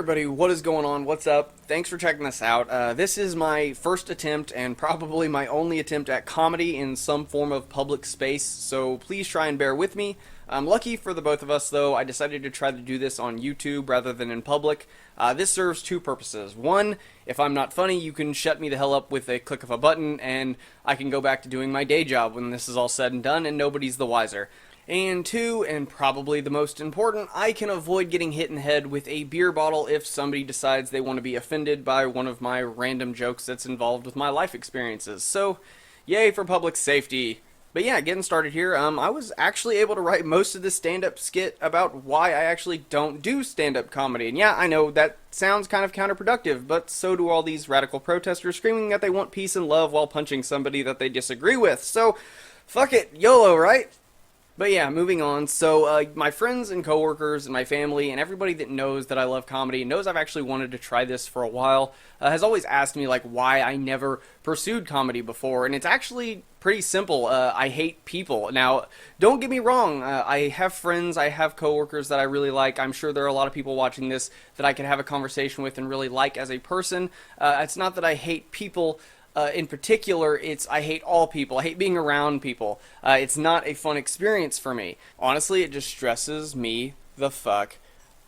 everybody, what is going on? What's up? Thanks for checking this out. This is my first attempt and probably my only attempt at comedy in some form of public space, so please try and bear with me. Lucky for the both of us, though, I decided to try to do this on YouTube rather than in public. This serves two purposes. One, if I'm not funny, you can shut me the hell up with a click of a button, and I can go back to doing my day job when this is all said and done, and nobody's the wiser. And two, and probably the most important, I can avoid getting hit in the head with a beer bottle if somebody decides they want to be offended by one of my random jokes that's involved with my life experiences. So, yay for public safety. But yeah, getting started here, I was actually able to write most of this stand-up skit about why I actually don't do stand-up comedy. And yeah, I know that sounds kind of counterproductive, but so do all these radical protesters screaming that they want peace and love while punching somebody that they disagree with. So, fuck it, YOLO, right? But yeah, moving on. So my friends and coworkers and my family and everybody that knows that I love comedy and knows I've actually wanted to try this for a while has always asked me like why I never pursued comedy before, and it's actually pretty simple. I hate people. Now, don't get me wrong. I have friends, I have coworkers that I really like. I'm sure there are a lot of people watching this that I could have a conversation with and really like as a person. It's not that I hate people. In particular, I hate all people. I hate being around people. It's not a fun experience for me. Honestly, it just stresses me the fuck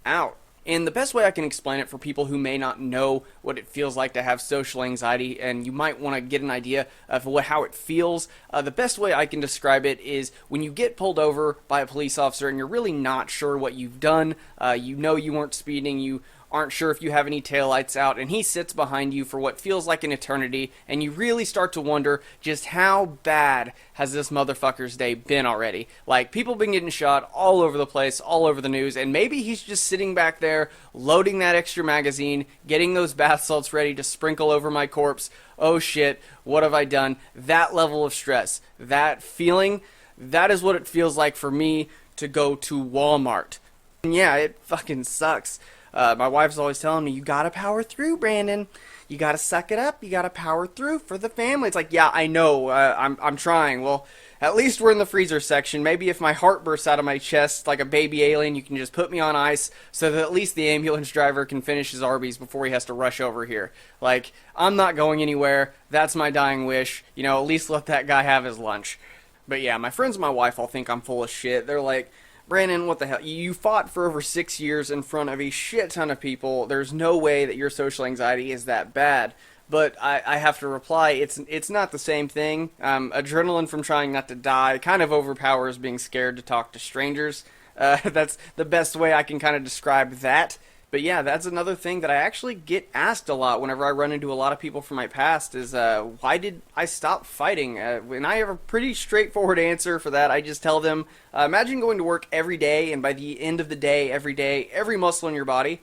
out. And the best way I can explain it for people who may not know what it feels like to have social anxiety, and you might want to get an idea of how it feels, the best way I can describe it is when you get pulled over by a police officer and you're really not sure what you've done. You know you weren't speeding, you aren't sure if you have any taillights out, and he sits behind you for what feels like an eternity, and you really start to wonder just how bad has this motherfucker's day been already. Like, people been getting shot all over the place, all over the news, and maybe he's just sitting back there, loading that extra magazine, getting those bath salts ready to sprinkle over my corpse. Oh shit, what have I done? That level of stress, that feeling, that is what it feels like for me to go to Walmart. And yeah, it fucking sucks. My wife's always telling me, you gotta power through, Brandon. You gotta suck it up. You gotta power through for the family. It's like, yeah, I know. I'm trying. Well, at least we're in the freezer section. Maybe if my heart bursts out of my chest like a baby alien, you can just put me on ice so that at least the ambulance driver can finish his Arby's before he has to rush over here. Like, I'm not going anywhere. That's my dying wish. You know, at least let that guy have his lunch. But yeah, my friends and my wife all think I'm full of shit. They're like, Brandon, what the hell? You fought for over 6 years in front of a shit ton of people. There's no way that your social anxiety is that bad. But I have to reply, it's not the same thing. Adrenaline from trying not to die kind of overpowers being scared to talk to strangers. That's the best way I can kind of describe that. But yeah, that's another thing that I actually get asked a lot whenever I run into a lot of people from my past is, why did I stop fighting? And I have a pretty straightforward answer for that. I just tell them, imagine going to work every day, and by the end of the day, every muscle in your body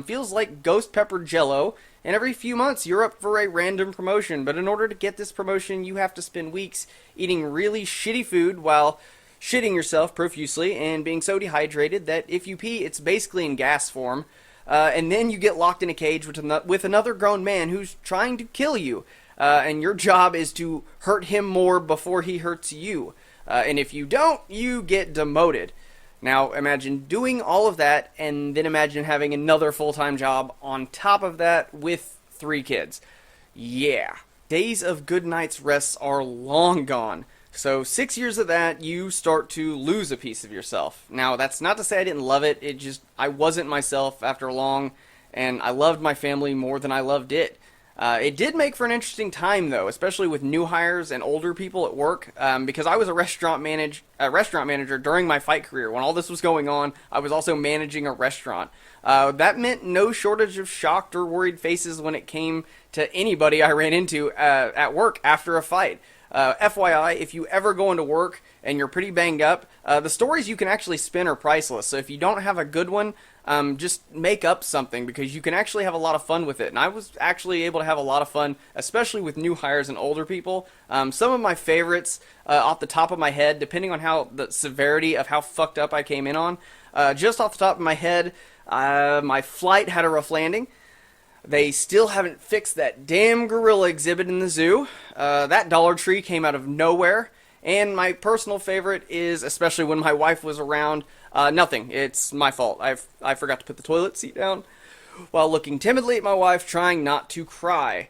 feels like ghost pepper jello, and every few months you're up for a random promotion. But in order to get this promotion, you have to spend weeks eating really shitty food while shitting yourself profusely and being so dehydrated that if you pee, it's basically in gas form. And then you get locked in a cage with another grown man who's trying to kill you. And your job is to hurt him more before he hurts you. And if you don't, you get demoted. Now, imagine doing all of that, and then imagine having another full-time job on top of that with 3 kids. Yeah. Days of good night's rests are long gone. So 6 years of that, you start to lose a piece of yourself. Now, that's not to say I didn't love it. I wasn't myself after long, and I loved my family more than I loved it. It did make for an interesting time, though, especially with new hires and older people at work, because I was a restaurant manager during my fight career. When all this was going on, I was also managing a restaurant. That meant no shortage of shocked or worried faces when it came to anybody I ran into at work after a fight. FYI, if you ever go into work and you're pretty banged up, the stories you can actually spin are priceless. So if you don't have a good one, just make up something, because you can actually have a lot of fun with it. And I was actually able to have a lot of fun, especially with new hires and older people. Some of my favorites, off the top of my head, depending on the severity of how fucked up I came in on, just off the top of my head, my flight had a rough landing. They still haven't fixed that damn gorilla exhibit in the zoo. That Dollar Tree came out of nowhere. And my personal favorite is, especially when my wife was around, nothing. It's my fault. I forgot to put the toilet seat down. while looking timidly at my wife, trying not to cry.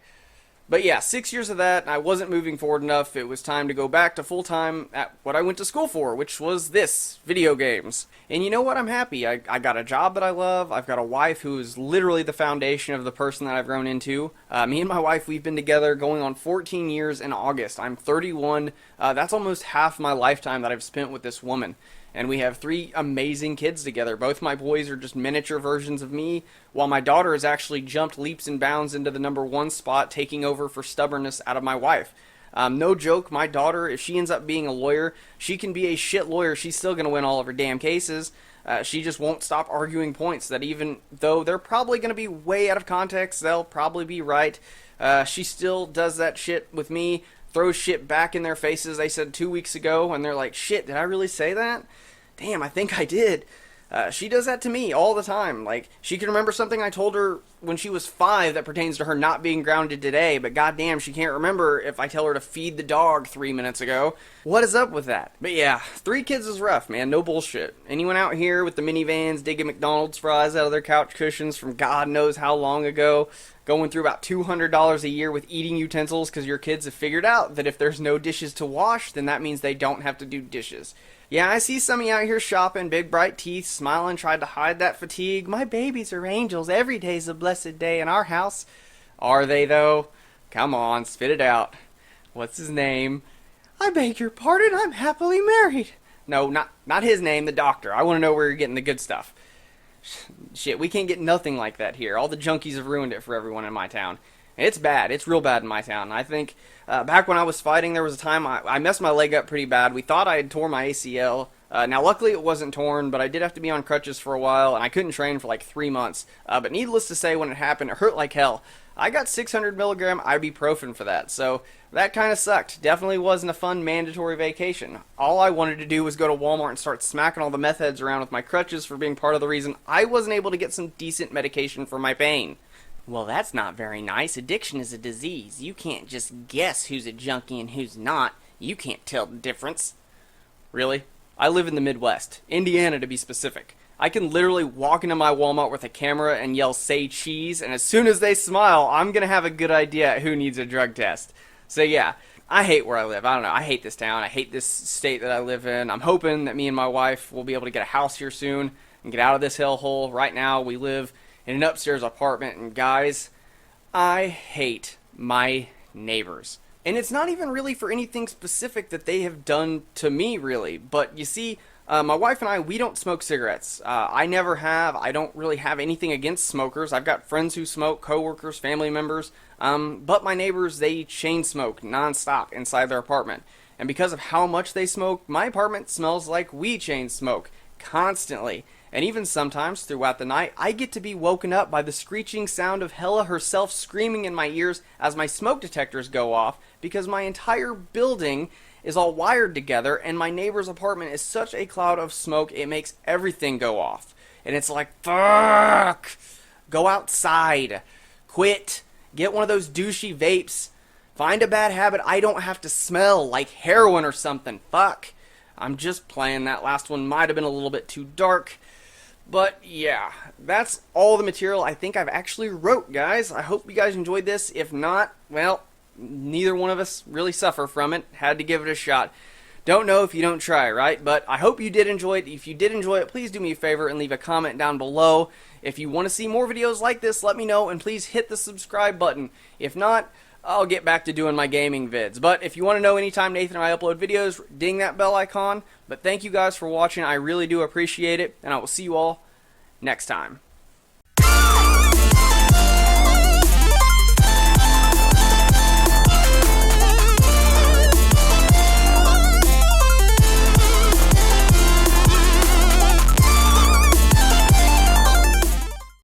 But yeah, 6 years of that, and I wasn't moving forward enough. It was time to go back to full-time at what I went to school for, which was this, video games. And you know what? I'm happy. I got a job that I love. I've got a wife who is literally the foundation of the person that I've grown into. Me and my wife, we've been together going on 14 years in August. I'm 31. That's almost half my lifetime that I've spent with this woman. And we have 3 amazing kids together. Both my boys are just miniature versions of me, while my daughter has actually jumped leaps and bounds into the #1 spot, taking over for stubbornness out of my wife. No joke, my daughter, if she ends up being a lawyer, she can be a shit lawyer. She's still going to win all of her damn cases. She just won't stop arguing points that even though they're probably going to be way out of context, they'll probably be right. She still does that shit with me, throws shit back in their faces they said 2 weeks ago, and they're like, shit, did I really say that? Damn, I think I did. She does that to me all the time. Like, she can remember something I told her when she was 5 that pertains to her not being grounded today, but goddamn, she can't remember if I tell her to feed the dog 3 minutes ago. What is up with that? But yeah, 3 kids is rough, man. No bullshit. Anyone out here with the minivans digging McDonald's fries out of their couch cushions from God knows how long ago, going through about $200 a year with eating utensils because your kids have figured out that if there's no dishes to wash, then that means they don't have to do dishes. Yeah, I see some of you out here shopping, big bright teeth, smiling, tried to hide that fatigue. My babies are angels. Every day's a blessed day in our house. Are they, though? Come on, spit it out. What's his name? I beg your pardon, I'm happily married. No, not his name, the doctor. I want to know where you're getting the good stuff. Shit, we can't get nothing like that here. All the junkies have ruined it for everyone in my town. It's bad. It's real bad in my town. I think back when I was fighting, there was a time I messed my leg up pretty bad. We thought I had torn my ACL. Now, luckily, it wasn't torn, but I did have to be on crutches for a while, and I couldn't train for like 3 months. But needless to say, when it happened, it hurt like hell. I got 600 milligram ibuprofen for that, so that kind of sucked. Definitely wasn't a fun mandatory vacation. All I wanted to do was go to Walmart and start smacking all the meth heads around with my crutches for being part of the reason I wasn't able to get some decent medication for my pain. Well, that's not very nice. Addiction is a disease. You can't just guess who's a junkie and who's not. You can't tell the difference. Really? I live in the Midwest. Indiana, to be specific. I can literally walk into my Walmart with a camera and yell, say cheese, and as soon as they smile, I'm gonna have a good idea who needs a drug test. So yeah, I hate where I live. I don't know. I hate this town. I hate this state that I live in. I'm hoping that me and my wife will be able to get a house here soon and get out of this hellhole. Right now, we live in an upstairs apartment, and guys, I hate my neighbors. And it's not even really for anything specific that they have done to me, really. But you see, my wife and I, we don't smoke cigarettes. I never have. I don't really have anything against smokers. I've got friends who smoke, coworkers, family members. But my neighbors, they chain smoke nonstop inside their apartment. And because of how much they smoke, my apartment smells like we chain smoke constantly. And even sometimes throughout the night, I get to be woken up by the screeching sound of Hella herself screaming in my ears as my smoke detectors go off, because my entire building is all wired together and my neighbor's apartment is such a cloud of smoke it makes everything go off. And it's like, fuck! Go outside. Quit. Get one of those douchey vapes. Find a bad habit I don't have to smell, like heroin or something. Fuck. I'm just playing. That last one might have been a little bit too dark. But yeah, that's all the material I think I've actually wrote, guys. I hope you guys enjoyed this. If not, well, neither one of us really suffer from it. Had to give it a shot. Don't know if you don't try, right? But I hope you did enjoy it. If you did enjoy it, please do me a favor and leave a comment down below. If you want to see more videos like this, let me know, and please hit the subscribe button. If not, I'll get back to doing my gaming vids. But if you want to know anytime Nathan and I upload videos, ding that bell icon. But thank you guys for watching. I really do appreciate it, and I will see you all next time.